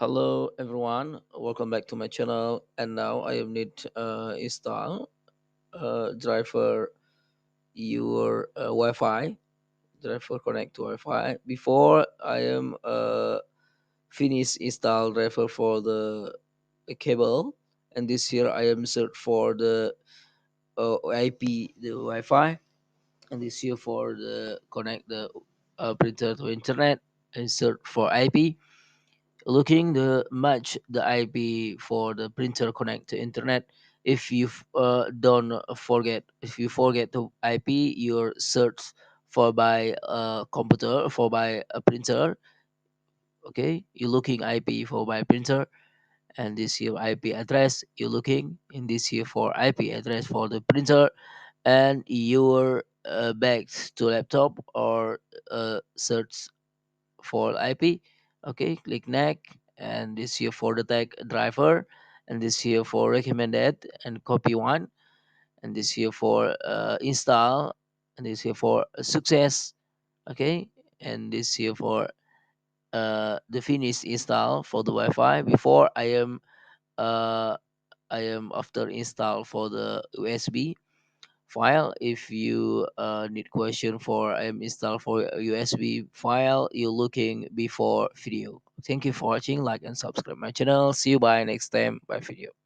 Hello everyone, welcome back to my channel. And now I need install driver your Wi-Fi. Driver connect to Wi-Fi. Before I am finish install driver for the cable, and this here I am search for the IP the Wi-Fi, and this here for the connect the printer to internet and search for IP looking the match the IP for the printer connect to internet. If you don't forget, if you forget the IP, your search for by computer for by a printer. Okay, you looking IP for by printer, and this here IP address you looking in this here for IP address for the printer, and your back to laptop or search for IP. Okay, click next, and this here for the tag driver, and this here for recommended, and copy one, and this here for install, and this here for success. Okay, and this here for the finish install for the Wi-Fi. Before uh I am after install for the USB file. If you need question for install for a USB file, you looking before video. Thank you for watching. Like and subscribe my channel. See you by next time by video.